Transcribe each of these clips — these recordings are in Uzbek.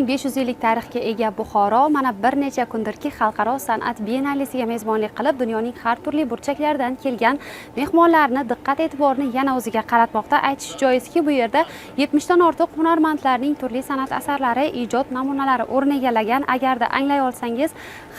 1500 yillik tarixga ega Buxoro mana bir necha kundirki xalqaro san'at biennalesiga mezbonlik qilib, dunyoning har turli burchaklaridan kelgan mehmonlarni diqqat e'tiborni yana o'ziga qaratmoqda. Aytish joizki, bu yerda 70 dan ortiq hunarmandlarning turli san'at asarlari, ijod namunalari o'rin egallagan. Agarda anglay olsangiz,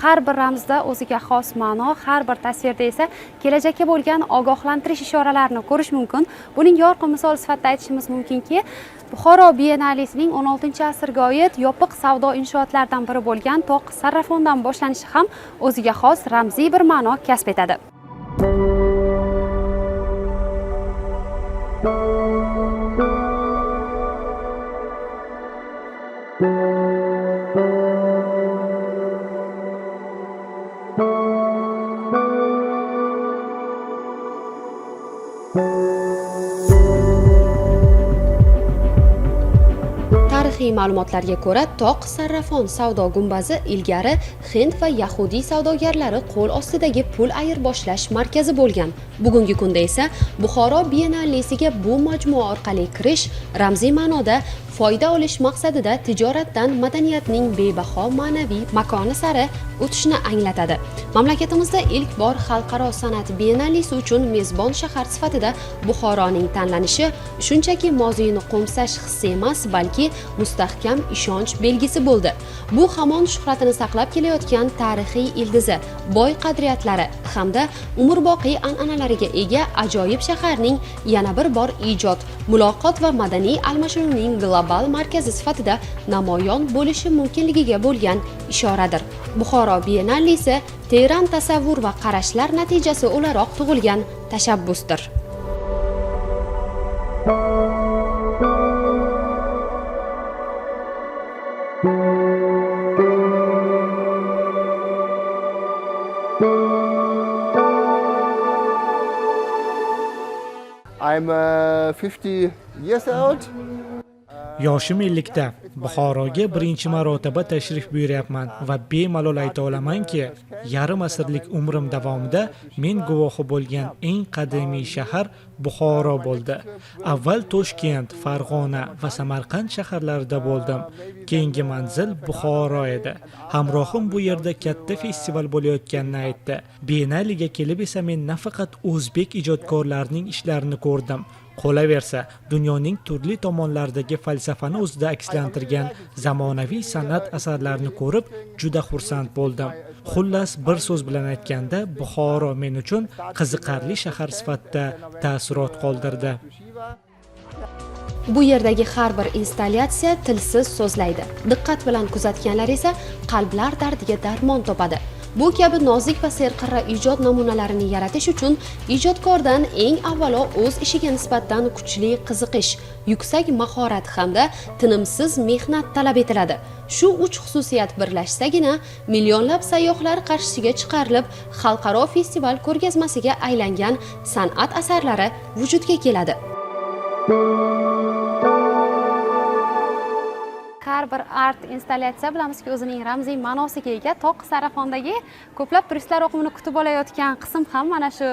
har bir ramzda o'ziga xos ma'no, har bir tasvirda esa kelajakka bo'lgan ogohlantirish ishoralarini ko'rish mumkin. Buning yorqin misol sifatida aytishimiz mumkinki, Buxoro biennalesining 16-asrga oid yopiq savdo inshootlaridan biri bo'lgan toq sarrafondan boshlanishi ham o'ziga xos ramziy bir ma'no kasb etadi. Tarixiy ma'lumotlarga ko'ra, toq sarrafon savdo gumbazi ilgari Hind va Yahudiy savdogarlari qo'l ostidagi pul ayirboshlash markazi bo'lgan. Bugungi kunda esa Buxoro biennalesiga bu majmua orqali kirish ramziy ma'noda foyda olish maqsadida tijoratdan madaniyatning bebaho ma'naviy makoni sari o'tishni anglatadi. Mamlakatimizda ilk bor xalqaro san'at biennalesi uchun mezbon shahar sifatida Buxoroning tanlanishi shunchaki moziyni qo'msash hissi emas, balki mustahkam ishonch belgisi bo'ldi. Bu hamon shuhratini saqlab kelayotgan tarixiy ildizi, boy qadriyatlari hamda umrboqiy an'analariga ega ajoyib shaharning yana bir bor ijod, muloqot va madaniy almashinuvning global markazi sifatida namoyon bo'lishi mumkinligiga bo'lgan ishoradir. Buxoro biennalesi teran tasavvur va qarashlar natijasi o'laroq tug'ilgan tashabbusdir. I'm 50 years old. Yoshim 50da Buxoroga birinchi marotaba tashrif buyuryapman va bemalol ayta olamanki, yarim asrlik umrim davomida men guvohi bo'lgan eng qadimiy shahar Buxoro bo'ldi. Avval Toshkent, Farg'ona va Samarqand shaharlarida bo'ldim. Keyingi manzil Buxoro edi. Hamrohim bu yerda katta festival bo'layotganini aytdi. Biennalega kelib esa men nafaqat o'zbek ijodkorlarining ishlarini ko'rdim. Qolaversa, dunyoning turli tomonlaridagi falsafani o'zida akslantirgan zamonaviy san'at asarlarini ko'rib, juda xursand bo'ldim. Xullas, bir so'z bilan aytganda, Buxoro men uchun qiziqarli shahar sifatida taassurot qoldirdi. Bu yerdagi har bir installyatsiya tilsiz so'zlaydi. Diqqat bilan kuzatganlar esa qalblar dardiga darmon topadi. Bu kabi nozik va serqirra ijod namunalarini yaratish uchun ijodkordan eng avvalo o'z ishiga nisbatan kuchli qiziqish, yuksak mahorat hamda tinimsiz mehnat talab etiladi. Shu uch xususiyat birlashsagina millionlab sayyohlar qarshisiga chiqarilib, xalqaro festival ko'rgazmasiga aylangan san'at asarlari vujudga keladi. Har bir art installyatsiya bilamizki o'zining ramziy ma'nosiga ega. Toq sarrafondagi ko'plab turistlar oqimini kutib olayotgan qism ham mana shu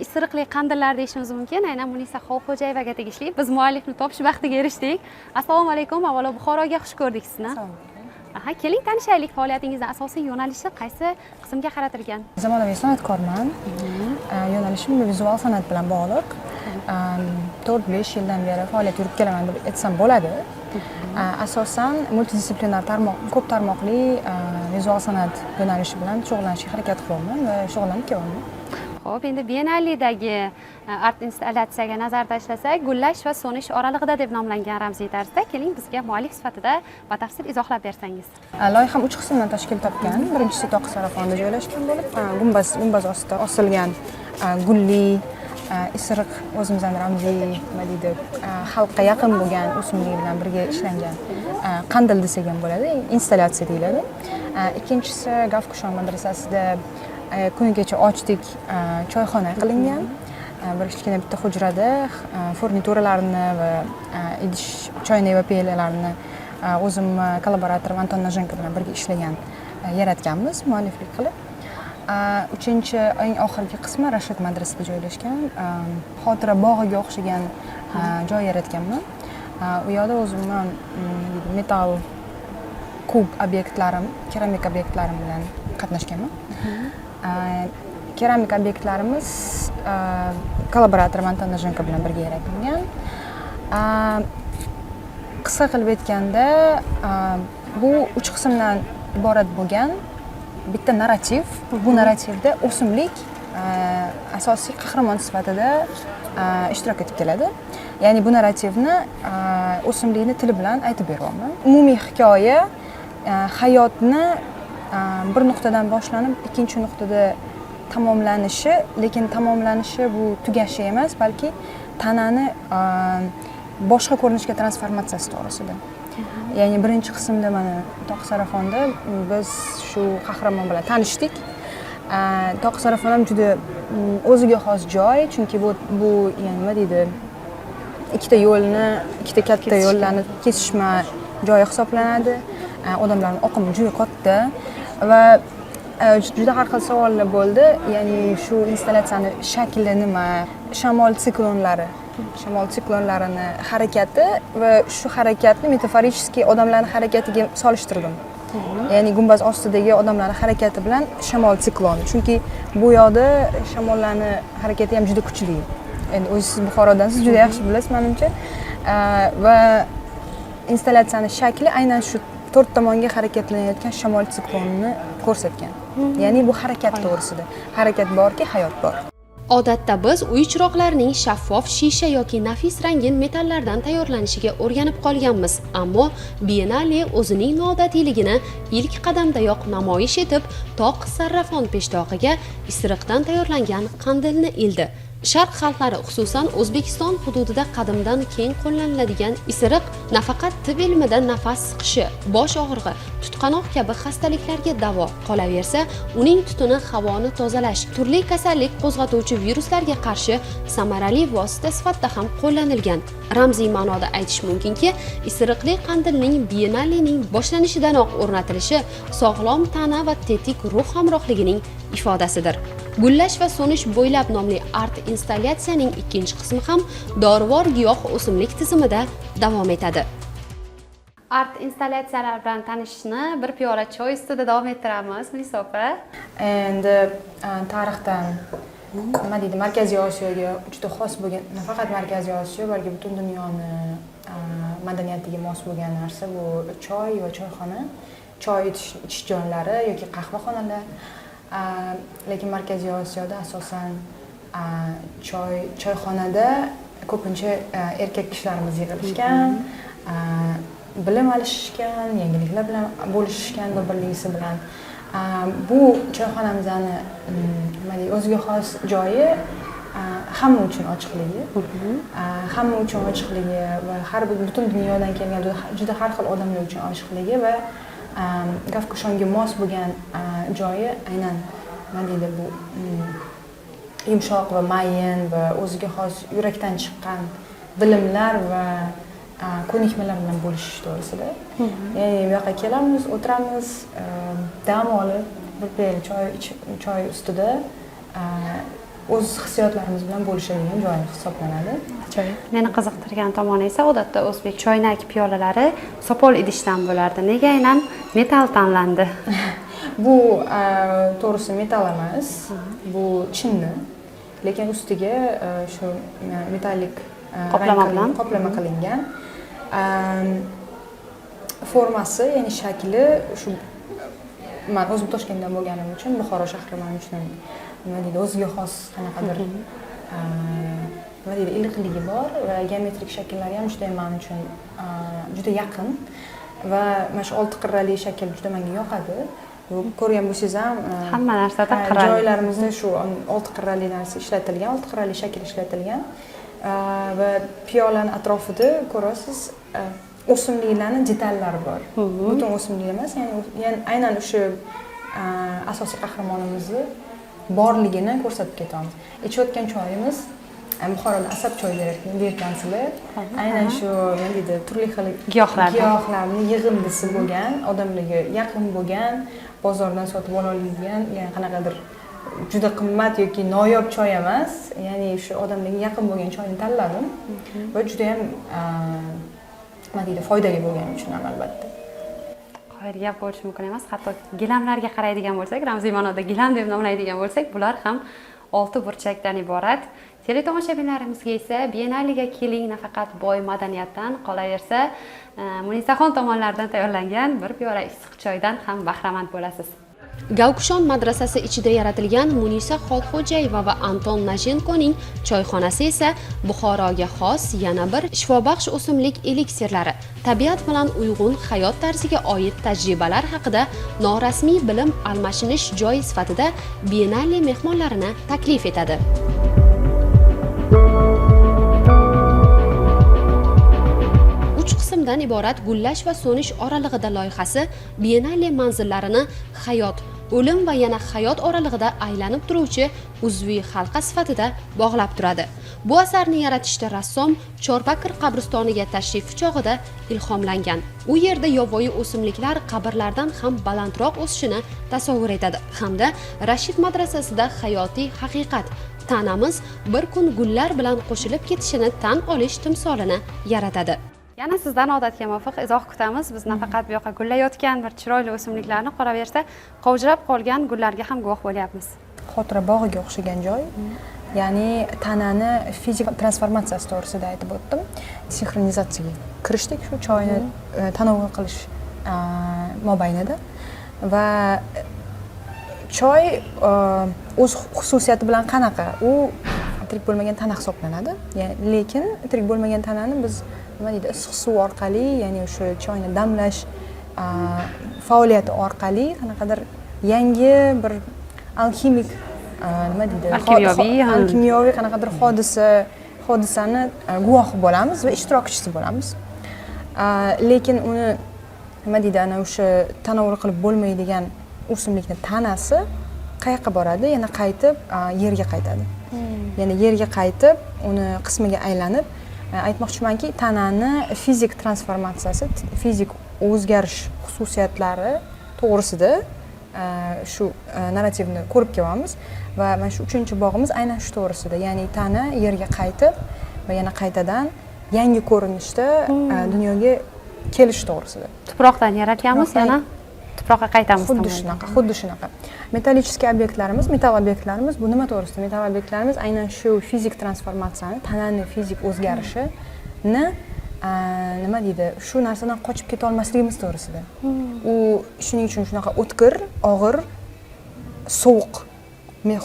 isiriqli qandillar deyishimiz mumkin. Aynan Munisa Xolxo'jayevaga tegishli. Biz muallifni topish baxtiga erishdik. Assalomu alaykum. Avvalo Buxoroga xush ko'rdik sizni. Aha, keling tanishaylik. Faoliyatingizning asosiy yo'nalishi qaysi qismga qaratilgan? Zamonaviy san'atkorman. Yo'nalishim vizual san'at bilan bog'liq. 4-5 yildan beri faoliyat yuritib kelaman deb aytsam bo'ladi. Asosan multidisiplinar ko'p tarmoqli vizual san'at yo'nalishi bilan shug'ullanishga harakat qilyapman va shug'ullanib kelyapman. Xo'p, endi biennalidagi art installyatsiyaga nazar tashlasak, gullash va so'nish oralig'ida deb nomlangan ramziy tarzda, keling bizga muallif sifatida batafsil izohlab bersangiz. Loyiham 3 qismdan tashkil topgan. Birinchisi toq sarrafonda joylashgan bo'lib, gumbaz ostida osilgan gulli isiriq o'zimizdan ramziy nima deydi, xalqqa yaqin bo'lgan o'simlik bilan birga ishlangan qandil desak ham bo'ladi, installyatsiya deyiladi. Ikkinchisi Gavkushon madrasasida kunigacha ochdik choyxona qilingan. Bir kichkina bitta hujrada furnituralarni va idish choynak va pelalarni o'zim kollaborator Anton Najenko bilan birga ishlagan, yaratganmiz mualliflik qilib. Uchinchi eng oxirgi qismi Rashid madrasasida joylashgan, xotira bog'iga o'xshagan joy yaratganman. U yerda o'zimdan metal kub obyektlarim, keramik obyektlarim bilan qatnashganman. Keramik obyektlarimiz kollaborator Montanezhenko bilan birga yaratilgan. Qisqa qilib aytganda, bu 3 qismdan iborat bo'lgan bitta narrativ. Bu narrativda o'simlik asosiy qahramon sifatida ishtirok etib keladi. Ya'ni bu narrativni o'simlikni tili bilan aytib beryapman. Umumiy hikoya hayotni bir nuqtadan boshlanib, ikkinchi nuqtada tamomlanishi, lekin tamomlanishi bu tugashi emas, balki tanani boshqa ko'rinishga transformatsiyasi to'g'risida. Ya'ni birinchi qismda mana Toq sarafonda biz shu qahramon bilan tanishdik. Toq sarafon ham juda o'ziga xos joy, chunki bu ya'ni nima deydi, ikkita katta yo'llarni kesishma joyi hisoblanadi. Odamlarning oqimi juda katta va juda har xil savollar bo'ldi. Ya'ni shu installyatsiyani shakli nima, shamol siklonlarini harakati va shu harakatni metaforически odamlarning harakatiga solishtirdim. Ya'ni gumbaz ostidagi odamlarning harakati bilan shamol sikloni. Chunki bu yoqda shamollarning harakati ham juda kuchli. Endi o'zingiz Buxorodansiz, juda yaxshi bilasiz menimcha. Va installyatsiyaning shakli aynan shu to'rt tomonga harakatlanayotgan shamol siklonini ko'rsatgan. Ya'ni bu harakat to'g'risida. Harakat borki, hayot bor. Odatda biz uy chiroqlarining shaffof shisha yoki nafis rangin metallardan tayyorlanishiga o'rganib qolganmiz, ammo Biennale o'zining noodatiyligini ilk qadamdayoq namoyish etib, Toq sarrafon peshtoqiga isiriqdan tayyorlangan qandilni ildi. Sharq xalqlari, xususan O'zbekiston hududida qadimdan keng qo'llaniladigan isiriq nafaqat tib ilmida nafas siqishi, bosh og'rig'i, tutqanoq kabi xastaliklarga davo, qolaversa, uning tutuni havoni tozalash, turli kasallik qo'zg'atuvchi viruslarga qarshi samarali vosita sifatida ham qo'llanilgan. Ramziy ma'noda aytish mumkinki, isiriqli qandilning Biennalening boshlanishidan o'rnatilishi sog'lom tana va tetik ruh hamrohligining ifodasidir. Gullash va so'nish bo'ylab nomli art installyatsiyaning ikkinchi qismi ham dorivor giyoh o'simlik tizimida davom etadi. Art installyatsiyalar bilan tanishishni bir piyola choy ustida davom ettiramiz, Munisa opa. Endi tarixdan nima deydi, Markaziy Osiyoga juda xos bo'lgan, nafaqat Markaziy Osiyo, balki butun dunyoni madaniyatiga mos bo'lgan narsa bu choy va choyxona, choy ichish joylari yoki qahvaxonalar. Lekin Markaziy Osiyoda asosan choyxonada ko'pincha erkak kishilarimiz yig'ilishgan, bilim olishgan, yangiliklar bilan bo'lishishgan bir-birligi bilan. Bu choyxonamizni nima deydi, o'ziga xos joyi, hamma uchun ochiqligi, va har bir butun dunyodan kelgan juda har xil odamlar uchun ochiqligi va Gavkushonga mos bo'lgan joyi aynan nima deydi, bu yumshoq va mayin va o'ziga xos yurakdan chiqqan bilimlar va ko'nikmalar bilan bo'lishish to'g'risida. Ya'ni bu yoqqa kelamiz, o'tiramiz, dam olib, bir piyola choy ustida o'z hissiyotlarimiz bilan bo'lishadigan joy hisoblanadi. Meni qiziqtirgan tomoni esa odatda o'zbek choynak piyolalari sopol idishdan bo'lardi. Nega aynan metal tanlandi? Bu to'g'risi metal emas, bu chinni. Lekin ustiga shu metallik qoplama qilingan. Formasi, ya'ni shakli shu, men o'zim Toshkentdan bo'lganim uchun Buxoro shahri men uchun nima deydi, o'ziga xos qanaqadir nima deydi, iliqligi bor va geometrik shakllari ham juda men uchun juda yaqin va mana shu olti qirrali shakl juda menga yoqadi. Ko'rgan bo'lsangiz ham hamma narsada qirrali. Joylarimizda shu olti qirrali narsa ishlatilgan, olti qirrali shakl ishlatilgan va piyolaning atrofida ko'rasiz o'simliklarning detallari bor. Butun o'simlik emas, ya'ni aynan o'sha asosiy qahramonimizni borligini ko'rsatib ketamiz. Ichayotgan choyimiz Buxoroda asab choy bergansizlar. Aynan shu nima deydi, turli xil giyohlarning yig'indisi bo'lgan, odamlarga yaqin bo'lgan, bozordan sotib ola oladigan, ya'ni qanaqadir juda qimmat yoki noyob choy emas, ya'ni shu odamlarga yaqin bo'lgan choyni tanladim va juda ham nima deydi, foydali bo'lgani uchun ham albatta. xayriyat bo'lishi mumkin emas. Hatto gilamlarga qaraydigan bo'lsak, ramziy ma'noda gilam deb nomlaydigan bo'lsak, bular ham 6 burchakdan iborat. Teletomoshabinlarimizga esa Biennaliga keling, nafaqat boy madaniyatdan qolaversa, Munisaxon tomonidan tayyorlangan bir piyola issiq choydan ham bahramand bo'lasiz. Gavkushon madrasasi ichida yaratilgan Munisa Xolxo'jayeva va Anton Najenkoning choyxonasi esa Buxoroga xos yana bir shifobaxsh o'simlik eliksirlari, tabiat bilan uyg'un hayot tarziga oid tajribalar haqida norasmiy bilim almashinish joyi sifatida Biennale mehmonlarini taklif etadi. Qismdan iborat gullash va so'nish oralig'ida loyihasi Biennale manzillarini hayot, o'lim va yana hayot oralig'ida aylanib turuvchi uzviy halqa sifatida bog'lab turadi. Bu asarni yaratishda rassom Chorbakir qabristoniga tashrif chog'ida ilhomlangan. U yerda yovvoyi o'simliklar qabrlardan ham balandroq o'sishini tasavvur etadi hamda Rashid madrasasida hayotiy haqiqat, tanamiz bir kun gullar bilan qo'shilib ketishini tan olish timsolini yaratadi. Yana sizdan odatga muvofiq izoh kutamiz. Biz nafaqat bu yoqqa gullayotgan bir chiroyli o'simliklarni, qolaversa, qovjirab qolgan gullarga ham guvoh bo'lyapmiz. Xotira bog'iga o'xshagan joy. Ya'ni tanani fizik transformatsiyasi to'g'risida aytib o'tdim. Sinxronizatsiyaga kirishdik shu choyni tanovul qilish mobaynida va choy o'z xususiyati bilan qanaqa? U tirik bo'lmagan tana hisoblanadi. Ya'ni lekin tirik bo'lmagan tanani biz nima deydi, issiq suv orqali, ya'ni o'sha choyni damlash faoliyati orqali qanaqadir yangi bir alximik nima deydi, alkimiyoviy qanaqadir hodisani guvohi bo'lamiz va ishtirokchisi bo'lamiz. Lekin uni nima deydi, ana o'sha tanovul qilib bo'lmaydigan o'simlikni tanasi qayoqqa boradi? Yana qaytib yerga qaytadi. Ya'ni yerga qaytib, uni qismiga aylanib, aytmoqchimanki, tanani fizik transformatsiyasi, fizik o'zgarish xususiyatlari to'g'risida shu narrativni ko'rib kelyapmiz va mana shu 3-bog'imiz aynan shu to'g'risida, ya'ni tana yerga qaytib va yana qaytadan yangi ko'rinishda dunyoga kelish to'g'risida. Tuproqdan yaratganmiz, yana tuproqqa qaytamiz. Xuddi shunaqa. Metallический obyektlarimiz, metal obyektlarimiz bu nima to'g'risida? Metal obyektlarimiz aynan shu fizik transformatsiyani, tanani fizik o'zgarishini nima deydi, shu narsadan qochib keta olmasligimiz to'g'risida. U shuning uchun shunaqa o'tkir, og'ir, sovuq,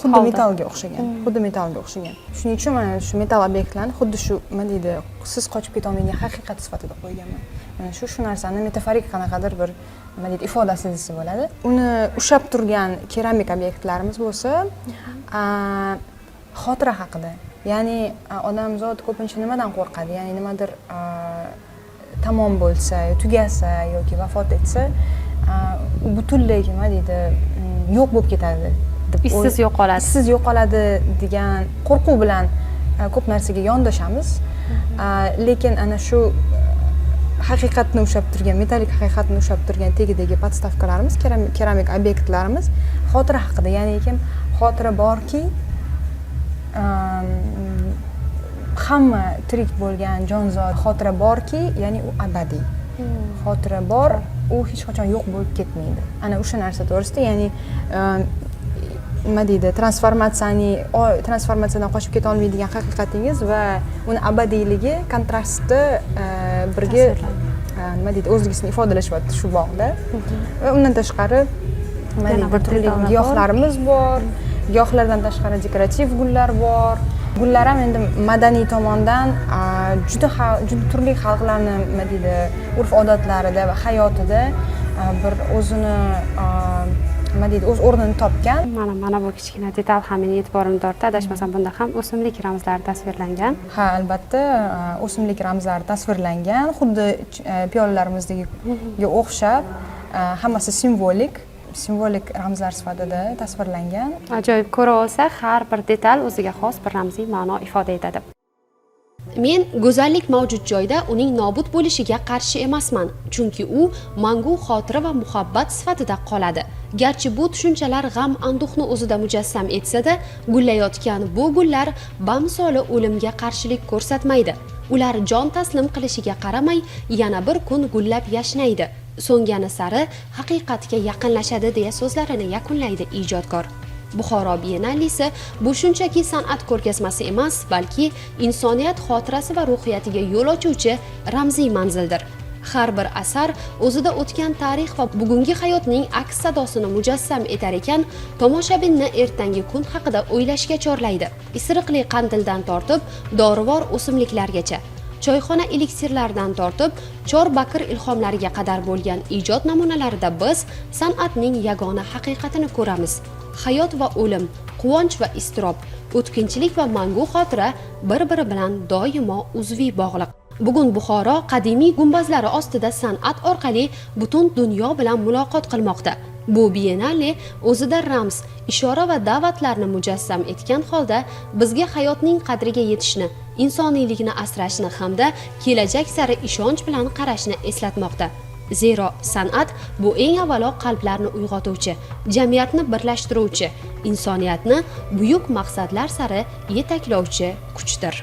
xuddi metallga o'xshagan, Shuning uchun mana shu metal obyektlarni xuddi shu nima deydi, siz qochib keta olmaydigan haqiqat sifatida qo'yganman. Mana shu narsani metaforik qanaqadir bir nima deydi, ifodasi desa bo'ladi. Uni ushlab turgan keramik obyektlarimiz bo'lsa, xotira haqida. Ya'ni odamzod ko'pincha nimadan qo'rqadi? Ya'ni nimadir tamom bo'lsa, tugasa yoki vafot etsa, u butunlay nima deydi, yo'q bo'lib ketadi. Izsiz yo'qoladi degan qo'rquv bilan ko'p narsaga yondashamiz. Lekin ana shu haqiqatni ushlab turgan, metalik haqiqatni ushlab turgan tagidagi podstavkalarimiz, keramik obyektlarimiz xotira haqida. Ya'ni xotira borki, hamma tirik bo'lgan jonzot xotira borki, ya'ni u abadiy. Xotira bor, u hech qachon yo'q bo'lib ketmaydi. Ana o'sha narsa to'g'risida, ya'ni nima deydi, transformatsiyadan qochib keta olmaydigan haqiqatingiz va uni abadiyligi kontrastda birga nima deydi, o'zligisini ifodalashyapti shu bog'da. Va undan tashqari nima deydi, turli giyohlarimiz bor. Giyohlardan tashqari dekorativ gullar bor. Gullar ham endi madaniy tomondan juda turli xalqlarning nima deydi, urf-odatlarida va hayotida bir o'zini nima deydi, o'z o'rnini topgan. Mana bu kichkina detal ham meni e'tiborimni tortdi. Adashmasam bunda ham o'simlik ramzlari tasvirlangan. Ha, albatta, o'simlik ramzlari tasvirlangan. Xuddi piyolalarimizdagi o'xshab, hammasi simvolik ramzlar sifatida tasvirlangan. Ajoyib, ko'ra olsa, har bir detal o'ziga xos bir ramziy ma'no ifoda etadi. Men go'zallik mavjud joyda uning nobud bo'lishiga qarshi emasman, chunki u mangu xotira va muhabbat sifatida qoladi. Garchi bu tushunchalar g'am anduhni o'zida mujassam etsa-da, gullayotgan bu gullar bamisoli o'limga qarshilik ko'rsatmaydi. Ular jon taslim qilishiga qaramay yana bir kun gullab yashnaydi. so'ngani sari haqiqatga yaqinlashadi deya so'zlarini yakunlaydi ijodkor. Buxoro Biennalisi bu shunchaki san'at ko'rgazmasi emas, balki insoniyat xotirasi va ruhiyatiga yo'l ochuvchi ramziy manzildir. Har bir asar o'zida o'tgan tarix va bugungi hayotning aks sadosini mujassam etar ekan, tomoshabinni ertangi kun haqida o'ylashga chorlaydi. Isiriqli qandildan tortib dorivor o'simliklargacha, choyxona eliksirlaridan tortib chor bakir ilhomlariga qadar bo'lgan ijod namunalarida biz san'atning yagona haqiqatini ko'ramiz. Hayot va o'lim, quvonch va iztirob, o'tkinchilik va mangu xotira bir-biri bilan doimo uzviy bog'liq. Bugun Buxoro qadimiy gumbazlari ostida san'at orqali butun dunyo bilan muloqot qilmoqda. Bu Biennale o'zida ramz, ishora va da'vatlarni mujassam etgan holda bizga hayotning qadriga yetishni, insoniylikni asrashni hamda kelajak sari ishonch bilan qarashni eslatmoqda. Zero san'at bu eng avvalo qalblarni uyg'otuvchi, jamiyatni birlashtiruvchi, insoniyatni buyuk maqsadlar sari yetaklovchi kuchdir.